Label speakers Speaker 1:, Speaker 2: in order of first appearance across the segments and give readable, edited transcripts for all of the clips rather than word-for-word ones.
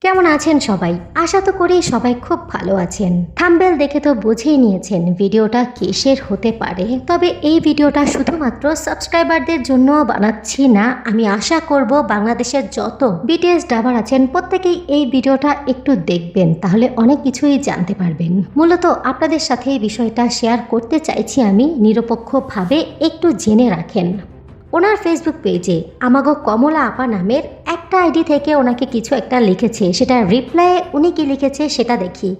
Speaker 1: কেমন আছেন সবাই? আশা তো করি সবাই খুব ভালো আছেন। থাম্বনেল দেখে তো বুঝেই নিয়েছেন ভিডিওটা কিসের হতে পারে। তবে এই ভিডিওটা শুধুমাত্র সাবস্ক্রাইবারদের জন্য বানাচ্ছি না। আমি আশা করব বাংলাদেশের যত বিটিএস ডাবার আছেন প্রত্যেকেই এই ভিডিওটা একটু দেখবেন, তাহলে অনেক কিছুই জানতে পারবেন। মূলত আপনাদের সাথে এই বিষয়টা শেয়ার করতে চাইছি আমি, নিরপেক্ষভাবে একটু জেনে রাখেন। ওনার ফেসবুক পেজে আমাগো কমলা আপা নামের একটা আইডি থেকে ওনাকে কিছু একটা লিখেছে, সেটা রিপ্লাইয়ে উনি কি লিখেছে সেটা দেখি।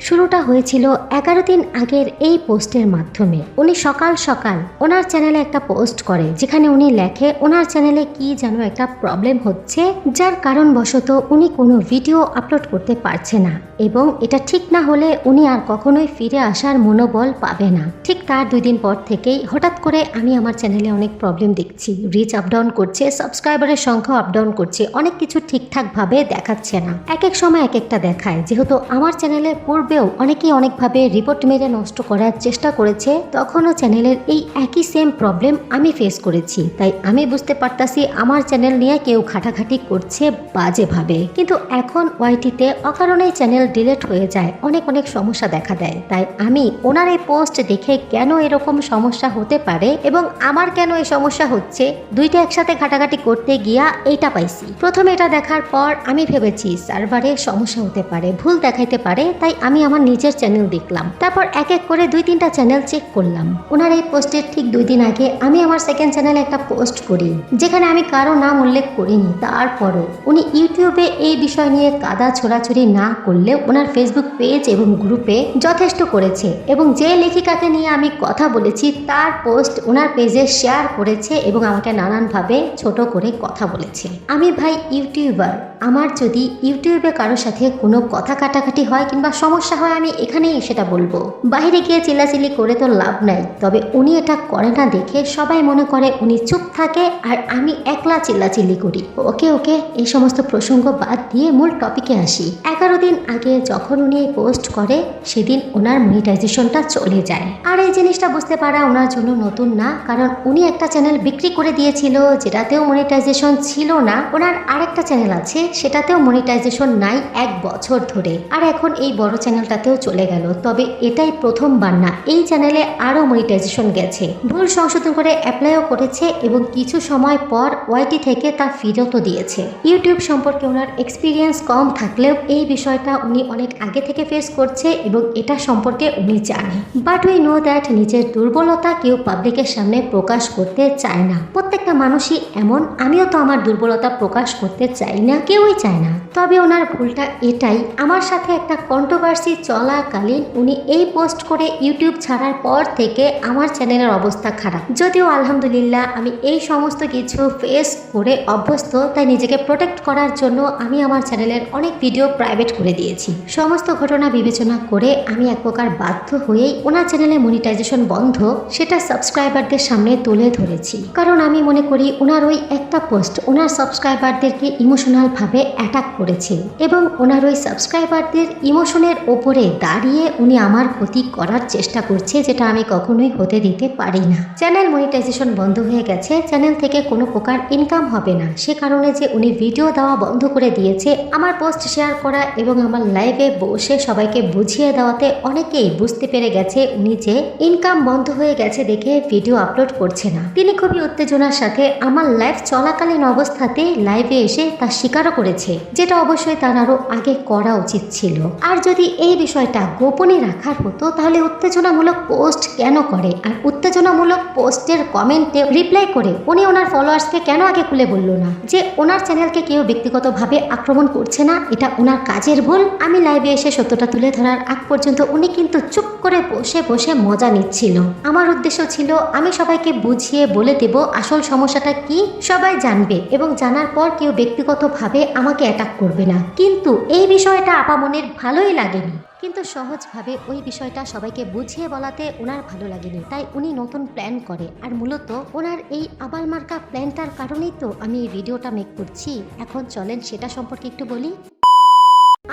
Speaker 1: শুরুটা হয়েছিল 11 দিন আগের এই পোস্টের মাধ্যমে। উনি সকাল সকাল ওনার চ্যানেলে একটা পোস্ট করে, যেখানে উনি লেখে ওনার চ্যানেলে কি যেন একটা প্রবলেম হচ্ছে, যার কারণবশত উনি কোনো ভিডিও আপলোড করতে পারছে না, এবং এটা ঠিক না হলে উনি আর কখনোই ফিরে আসার মনোবল পাবে না। ঠিক তার 2 দিন পর থেকেই হঠাৎ করে আমি আমার চ্যানেলে অনেক প্রবলেম দেখছি। রিচ আপ ডাউন করছে, সাবস্ক্রাইবারের সংখ্যা আপ ডাউন করছে, অনেক কিছু ঠিকঠাকভাবে দেখাচ্ছে না। এক এক সময় এক একটা দেখায়। যেহেতু আমার চ্যানেলে পূর্বে অনেকেই অনেকভাবে রিপোর্ট মেরে নষ্ট করার চেষ্টা করেছে, তখনও চ্যানেলের এই একই সেম প্রবলেম আমি ফেস করেছি। তাই আমি বুঝতে পারতাছি আমার চ্যানেল নিয়ে কেউ ঘাটাঘাটি করছে বাজেভাবে। কিন্তু এখন ওয়াইটিতে অকারণেই চ্যানেল ডিলিট হয়ে যায়, অনেক অনেক সমস্যা দেখা দেয়। তাই আমি ওনার এই পোস্ট দেখে কেন এরকম সমস্যা হতে পারে এবং আমার কেন এই সমস্যা হচ্ছে, দুইটা একসাথে ঘাটাঘাটি করতে গিয়া এইটা পাইছি। প্রথমে এটা দেখার পর আমি ভেবেছি সার্ভারে সমস্যা হতে পারে, ভুল দেখাইতে পারে, তাই আমি আমার নিজের চ্যানেল দেখলাম। তারপর এক এক করে 2-3টা চ্যানেল চেক করলাম। ওনার এই পোস্টের ঠিক 2 দিন আগে আমি আমার সেকেন্ড চ্যানেলে একটা পোস্ট করি, যেখানে আমি কারো নাম উল্লেখ করিনি। তারপরও উনি ইউটিউবে এই বিষয় নিয়ে কাদা ছোড়াছুড়ি না করলেও ওনার ফেসবুক পেজ এবং গ্রুপে যথেষ্ট করেছে, এবং যে লেখিকাকে নিয়ে আমি কথা বলেছি তার পোস্ট ওনার পেজে শেয়ার করেছে এবং আমাকে নানানভাবে ছোট করে কথা বলেছে। আমি ভাই ইউটিউবার, আমার যদি ইউটিউবে কারোর সাথে কোনো কথা কাটাকাটি হয় কিংবা সমস্যা হয়, আমি এখানেই সেটা বলবো। বাইরে গিয়ে চিল্লাচিল্লি করে তো লাভ নাই। তবে উনি এটা করে না দেখে সবাই মনে করে উনি চুপ থাকে আর আমি একলা চিল্লাচিল্লি করি। ওকে এই সমস্ত প্রসঙ্গ বাদ দিয়ে মূল টপিকে আসি। 11 দিন আগে যখন উনি এই পোস্ট করে, সেদিন ওনার মনিটাইজেশনটা চলে যায়। আর এই জিনিসটা বুঝতে পারা ওনার জন্য নতুন না, কারণ উনি একটা চ্যানেল বিক্রি করে দিয়েছিল যেটাতেও মনিটাইজেশন ছিল না। ওনার আরেকটা চ্যানেল আছে, সেটাতেও মনিটাইজেশন নাই 1 বছর ধরে। আর এখন এই বড় চ্যানেলটাতেও চলে গেল। তবে এটাই প্রথমবার না, এই চ্যানেলে আরও মনিটাইজেশন গেছে, ভুল সংশোধন করে অ্যাপ্লাইও করেছে এবং কিছু সময় পর ওয়াইটি থেকে তা ফেরতও দিয়েছে। ইউটিউব সম্পর্কে ওনার এক্সপিরিয়েন্স কম থাকলেও এই বিষয়টা উনি অনেক আগে থেকে ফেস করছে এবং এটা সম্পর্কে উনি জানে। বাট উই নো দ্যাট নিজের দুর্বলতা কেউ পাবলিকের সামনে প্রকাশ করতে চায় না। প্রত্যেকটা মানুষই এমন, আমিও তো আমার দুর্বলতা প্রকাশ করতে চাই না, কেউই চায় না। তবে ওনার ভুলটা এটাই, আমার সাথে একটা কন্ট্রোভার্সি চলাকালীন উনি এই পোস্ট করে ইউটিউব ছাড়ার পর থেকে আমার চ্যানেলের অবস্থা খারাপ। যদিও আলহামদুলিল্লাহ আমি এই সমস্ত কিছু ফেস করে অভ্যস্ত, তাই নিজেকে প্রোটেক্ট করার জন্য আমি আমার চ্যানেলের অনেক ভিডিও প্রাইভেট করে দিয়েছি। সমস্ত ঘটনা বিবেচনা করে আমি এক প্রকার বাধ্য হয়েই ওনার চ্যানেলে মনিটাইজেশন বন্ধ সেটা সাবস্ক্রাইবারদের সামনে তুলে ধরেছি। কারণ আমি মনে করি ওনার ওই একটা পোস্ট ওনার সাবস্ক্রাইবারদেরকে ইমোশনালভাবে অ্যাটাক করেছে, এবং ওনার ওই সাবস্ক্রাইবারদের ইমোশনের ওপরে দাঁড়িয়ে উনি আমার ক্ষতি করার চেষ্টা করছে, যেটা আমি কখনোই হতে দিতে পারি না। চ্যানেল মনিটাইজেশন বন্ধ হয়ে গেছে, চ্যানেল থেকে কোনো প্রকার ইনকাম হবে না, সে কারণে যে উনি ভিডিও দেওয়া বন্ধ করে দিয়েছে, আমার পোস্ট শেয়ার করা এবং আমার লাইভে বসে সবাইকে বুঝিয়ে দেওয়াতে অনেকেই বুঝতে পেরে গেছে উনি যে ইনকাম বন্ধ হয়ে গেছে দেখে ভিডিও আপলোড করছে না। তিনি খুবই উত্তেজনার সাথে আমার লাইভ চলাকালীন অবস্থাতে লাইভে এসে তা স্বীকারও করেছে, যেটা অবশ্যই তার আরো আগে করা উচিত ছিল। আর যদি এই বিষয়টা গোপনে রাখার হতো, তাহলে উত্তেজনামূলক পোস্ট কেন করে, আর উত্তেজনামূলক পোস্টের কমেন্টে রিপ্লাই করে উনি ওনার ফলোয়ার্সকে কেন আগে খুলে বলল না যে ওনার চ্যানেলকে কেউ ব্যক্তিগতভাবে আক্রমণ করছে না, এটা ওনার কাজের ভুল। আমি লাইভে এসে সত্যটা তুলে ধরার আগ পর্যন্ত উনি কিন্তু চুপ করে বসে বসে মজা নিচ্ছিল। আমার উদ্দেশ্য ছিল আমি সবাইকে বুঝিয়ে বলে দেব আসল সমস্যাটা কি, সবাই জানবে এবং জানার পর কেউ ব্যক্তিগতভাবে আমাকে অ্যাটাক করবে না। কিন্তু এই বিষয়টা আপামনির ভালোই লাগেনি, কিন্তু সহজভাবে ওই বিষয়টা সবাইকে বুঝিয়ে বলাতে ওনার ভালো লাগেনি, তাই উনি নতুন প্ল্যান করে। আর মূলত ওনার এই আবালমার্কা প্ল্যানটার কারণেই তো আমি এই ভিডিওটা মেক করছি। এখন চলেন সেটা সম্পর্কে একটু বলি।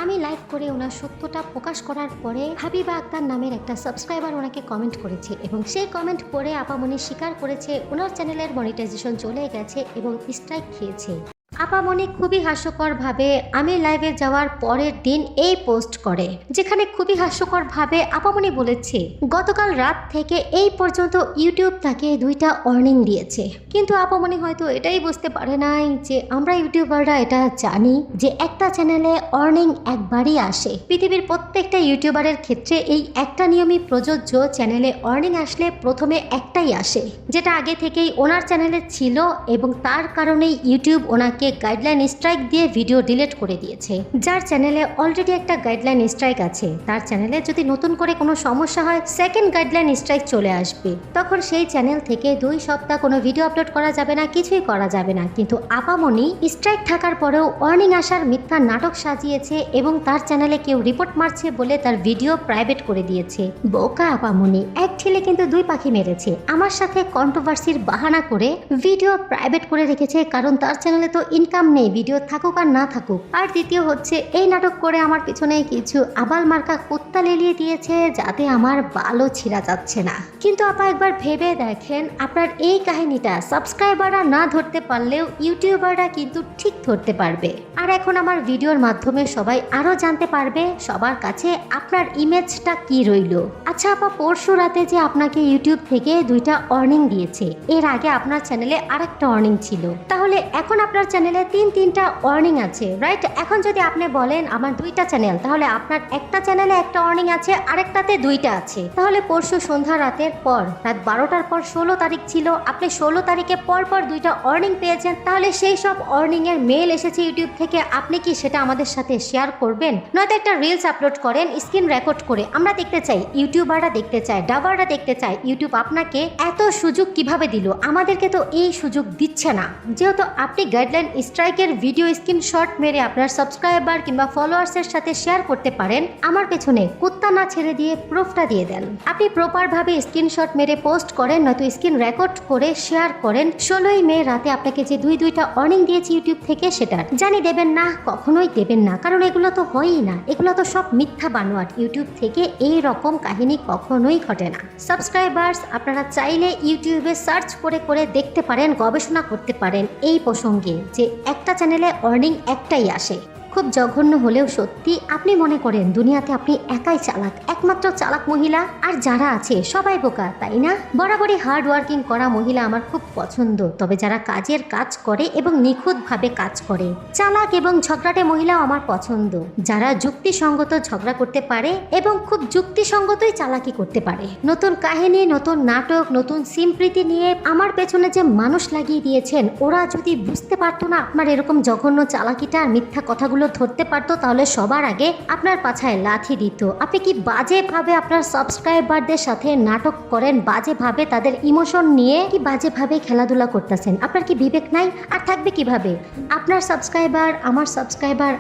Speaker 1: আমি লাইভ করে ওনার সত্যটা প্রকাশ করার পরে হাবিবা আক্তার নামের একটা সাবস্ক্রাইবার ওনাকে কমেন্ট করেছে, এবং সেই কমেন্ট পড়ে আপামনি স্বীকার করেছে ওনার চ্যানেলের মনিটাইজেশন চলে গেছে এবং স্ট্রাইক খেয়েছে। আপামনি খুবই হাস্যকরভাবে আমি লাইভে যাওয়ার পরের দিন এই পোস্ট করে, যেখানে খুবই হাস্যকরভাবে আপামনি বলেছে গতকাল রাত থেকে এই পর্যন্ত ইউটিউব তাকে 2টা ওয়ার্নিং দিয়েছে। কিন্তু আপামনি হয়তো এটাই বুঝতে পারে নাই যে আমরা ইউটিউবাররা এটা জানি যে একটা চ্যানেলে ওয়ার্নিং একবারই আসে। পৃথিবীর প্রত্যেকটা ইউটিউবারের ক্ষেত্রে এই একটা নিয়মই প্রযোজ্য, চ্যানেলে ওয়ার্নিং আসলে প্রথমে একটাই আসে, যেটা আগে থেকেই ওনার চ্যানেলে ছিল এবং তার কারণেই ইউটিউব ওনাকে গাইডলাইন স্ট্রাইক দিয়ে ভিডিও ডিলিট করে দিয়েছে। যার চ্যানেলে অলরেডি একটা গাইডলাইন স্ট্রাইক আছে, তার চ্যানেলে যদি নতুন করে কোনো সমস্যা হয় সেকেন্ড গাইডলাইন স্ট্রাইক চলে আসবে, তখন সেই চ্যানেল থেকে 2 সপ্তাহ কোনো ভিডিও আপলোড করা যাবে না, কিছুই করা যাবে না। কিন্তু আপামনি স্ট্রাইক থাকার পরেও ওয়ার্নিং আসার মিথ্যা নাটক সাজিয়েছে এবং তার চ্যানেলে কেউ রিপোর্ট মারছে বলে তার ভিডিও প্রাইভেট করে দিয়েছে। বোকা আপামনি এক ঠেলে কিন্তু 2 পাখি মেরেছে। আমার সাথে কন্ট্রোভার্সির বাহানা করে ভিডিও প্রাইভেট করে রেখেছে, কারণ তার চ্যানেলে তো ইনকাম নেই, ভিডিও থাকুক আর না থাকুক। আর দ্বিতীয় হচ্ছে এই নাটক করে আমার পিছনে কিছু আবাল মার্কা কুত্তা লেলিয়ে দিয়েছে যাতে আমার বালও ছিঁড়া যাচ্ছে না। কিন্তু আপা একবার ভেবে দেখেন, আপনার এই কাহিনীটা সাবস্ক্রাইবাররা না ধরতে পারলেও ইউটিউবাররা কিন্তু ঠিক ধরতে পারবে। আর এখন আমার ভিডিওর মাধ্যমে সবাই আরো জানতে পারবে সবার কাছে আপনার ইমেজটা কি রইল। আচ্ছা আপা, পরশু রাতে যে আপনাকে ইউটিউব থেকে 2টা ওয়ার্নিং দিয়েছে, এর আগে আপনার চ্যানেলে আরেকটা ওয়ার্নিং ছিল, তাহলে এখন আপনার চ্যানেলে 3টা ওয়ার্নিং আছে, রাইট? এখন যদি আপনি বলেন আমার 2টা চ্যানেল, তাহলে আপনার একটা চ্যানেলে একটা ওয়ার্নিং আছে, আরেকটাতে 2টা আছে। তাহলে পরশু সন্ধ্যা রাতের পর রাত 12টার পর 16 তারিখ ছিল, আপনি 16 তারিখে পর 2টা ওয়ার্নিং পেয়েছেন, তাহলে সেই সব ওয়ার্নিং এর মেল এসেছে ইউটিউব থেকে, আপনি কি সেটা আমাদের সাথে শেয়ার করবেন? নয়তো একটা রিলস আপলোড করেন স্ক্রিন রেকর্ড করে, আমরা দেখতে চাই, ইউটিউবাররা দেখতে চায়, ডাবাররা দেখতে চায় ইউটিউব আপনাকে এত সুযোগ কিভাবে দিল। আমাদেরকে তো এই সুযোগ দিচ্ছে না। যেহেতু আপনি গাইডলাইন স্ট্রাইকের ভিডিও স্ক্রিনশট মেরে আপনার সাবস্ক্রাইবার কিংবা ফলোয়ার্সের সাথে শেয়ার করতে পারেন, আমার পেছনে কুত্তা না ছেড়ে দিয়ে প্রুফটা দিয়ে দেন। আপনি প্রপারভাবে স্ক্রিনশট মেরে পোস্ট করেন, নয়তো স্ক্রিন রেকর্ড করে শেয়ার করেন। 16ই মে রাতে আপনাকে যে 2টা ওয়ার্নিং দিয়েছে ইউটিউব থেকে, সেটার জানি দেবেন না, কখনোই দেবেন না, কারণ এগুলো তো হয়ই না, এগুলো তো সব মিথ্যা বানোয়াট। ইউটিউব থেকে এই রকম কাহিনী কখনোই ঘটে না। সাবস্ক্রাইবার্স, আপনারা চাইলে ইউটিউবে সার্চ করে করে দেখতে পারেন, গবেষণা করতে পারেন এই প্রসঙ্গে যে একটা চ্যানেলে ওয়ার্নিং একটাই আসে। খুব জঘন্য হলেও সত্যি, আপনি মনে করেন দুনিয়াতে আপনি একাই চালাক, একমাত্র চালাক মহিলা, আর যারা আছে সবাই বোকা, তাই না? বরাবরই হার্ড ওয়ার্কিং করা মহিলা আমার খুব পছন্দ, তবে যারা কাজের কাজ করে এবং নিখুঁতভাবে কাজ করে। চালাক এবং ঝগড়াটে মহিলাও আমার পছন্দ, যারা যুক্তিসঙ্গত ঝগড়া করতে পারে এবং খুব যুক্তিসঙ্গতই চালাকি করতে পারে। নতুন কাহিনী, নতুন নাটক, নতুন সিমপ্রীতি নিয়ে আমার পেছনে যে মানুষ লাগিয়ে দিয়েছেন, ওরা যদি বুঝতে পারতো না আপনার এরকম জঘন্য চালাকিটা আর মিথ্যা কথাগুলো ধরতে পারতো, তাহলে সবার আগে আপনার পাছায় লাথি দিত। আপনি কি বাজেভাবে আপনার সাবস্ক্রাইবারদের সাথে নাটক করেন, বাজেভাবে তাদের ইমোশন নিয়ে কি বাজেভাবে খেলাধুলা করতেছেন? আপনার কি বিবেক নাই? আর থাকবে কিভাবে? আপনার সাবস্ক্রাইবার, আমার সাবস্ক্রাইবার,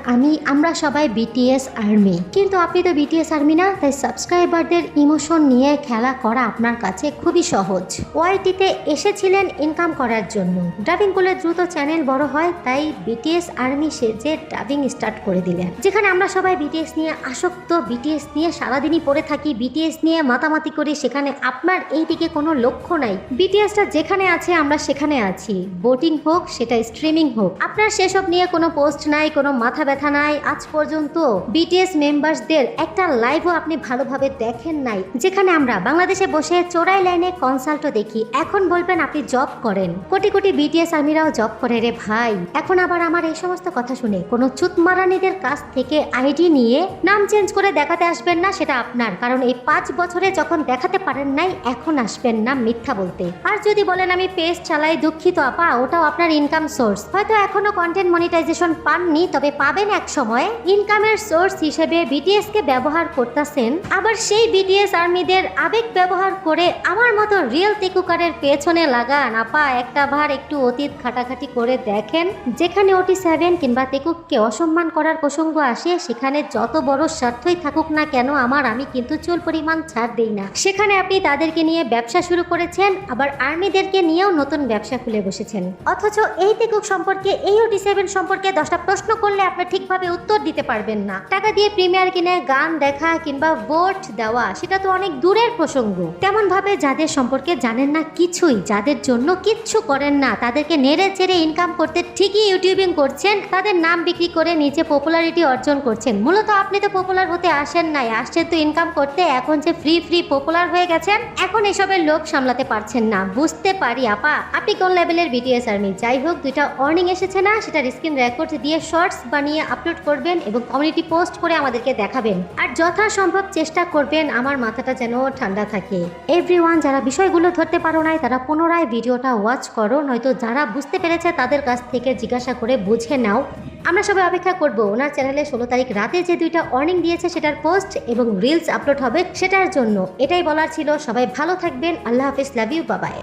Speaker 1: আমরা সবাই বিটিএস আর্মি, কিন্তু আপনি তো বিটিএস আর্মি না, তাই সাবস্ক্রাইবারদের ইমোশন নিয়ে খেলা করা আপনার কাছে খুবই সহজ। ওয়াইটিতে এসেছিলেন ইনকাম করার জন্য, ডাবিং করলে দ্রুত চ্যানেল বড় হয়, তাই বিটিএস আর্মি সেজে ডাবিং স্টার্ট করে দিলেন, যেখানে আমরা সবাই বিটিএস নিয়ে আসক্ত, বিটিএস নিয়ে সারাদিনই পড়ে থাকি, বিটিএস নিয়ে মাতামাতি করি। সেখানে আপনার এই দিকে কোনো লক্ষ্য নাই, বিটিএসটা যেখানে আছে আমরা সেখানে আছি, বোটিং হোক সেটা স্ট্রিমিং হোক, আপনার সেসব নিয়ে কোনো পোস্ট নাই, কোনো মাথা ব্যথা নাই। আজ পর্যন্ত বিটিএস মেম্বারসদের একটা লাইভও আপনি ভালোভাবে দেখেন নাই, যেখানে আমরা বাংলাদেশে বসে চোরাই লাইনে কনসাল্টও দেখি। এখন বলবেন আপনি জব করেন, কোটি কোটি বিটিএস আর্মিরাও জব করে রে ভাই। এখন আবার আমার এই সমস্ত কথা শুনে কোনো চুতমারানিদের কাছ থেকে আইডি নিয়ে নাম চেঞ্জ করে দেখাতে আসবেন না, সেটা আপনার, কারণ এই 5 বছরে যখন দেখাতে পারেন নাই, এখন আসবেন না মিথ্যা বলতে। আর যদি বলেন আমি পেজ চালাই, দুঃখিত আপা, ওটাও আপনার ইনকাম সোর্স। হয়তো এখনো কন্টেন্ট মনিটাইজেশন পাননি, তবে পাবেন এক সময়। ইনকামের সোর্স হিসেবে বিটিএস কে ব্যবহার করতেছেন, আবার সেই বিটিএস আর্মিদের আবেগ ব্যবহার করে আমার মতো রিয়েল টেকুকারের পেছনে লাগান। আপা একটা ভার একটু অতীত খাটাখাটি করে দেখেন, যেখানে OT7 কিংবা টেকুককে অসম্মান সম্মান করার প্রসঙ্গ আসে সেখানে যত বড় স্বার্থই থাকুক না কেন আমি কিন্তু চুল পরিমাণ ছাড় দেই না। সেখানে আপনি তাদেরকে নিয়ে ব্যবসা শুরু করেছেন, আবার আর্মিদেরকে নিয়েও নতুন ব্যবসা খুলে বসেছেন। অথচ এই তেকুক সম্পর্কে, এই OT7 সম্পর্কে 10টা প্রশ্ন করলে আপনি ঠিকভাবে উত্তর দিতে পারবেন না। টাকা দিয়ে প্রিমিয়ার কিনে গান দেখা কিংবা ভোট দেওয়া সেটা তো অনেক দূরের প্রসঙ্গ। তেমন ভাবে যাদের সম্পর্কে জানেন না কিছুই, যাদের জন্য কিচ্ছু করেন না, তাদেরকে নেড়ে চেড়ে ইনকাম করতে ঠিকই ইউটিউবিং করছেন, তাদের নাম বিক্রি করে নিচে পপুলারিটি অর্জন করছেন। মূলত আপনি তো পপুলার হতে আসেন নাই, আসছেন তো ইনকাম করতে। এখন যে ফ্রি পপুলার হয়ে গেছেন, এখন এসবের লোভ সামলাতে পারছেন না। বুঝতে পারি আপা, আপনি কোন লেভেলের BTS আর্মি। যাই হোক, 2টা অর্নিং এসেছে না, সেটার স্ক্রিন রেকর্ড দিয়ে শর্টস বানিয়ে আপলোড করবেন এবং কমিউনিটি পোস্ট করে আমাদেরকে দেখাবেন। আর যথাসম্ভব চেষ্টা করবেন আমার মাথাটা যেন ঠান্ডা থাকে। এভরিওয়ান, যারা বিষয়গুলো ধরতে পারো নাই তারা পুনরায় ভিডিওটা ওয়াচ করো, নয়তো যারা বুঝতে পেরেছে তাদের কাছ থেকে জিজ্ঞাসা করে বুঝে নাও। আমরা সবাই অপেক্ষা করব ওনার চ্যানেলে 16 তারিখ রাতে যে 2টা অর্নিং দিয়েছে সেটার পোস্ট এবং রিলস আপলোড হবে সেটার জন্য। এটাই বলার ছিল। সবাই ভালো থাকবেন। আল্লাহ হাফিজ, লাভ ইউ, বাবাই।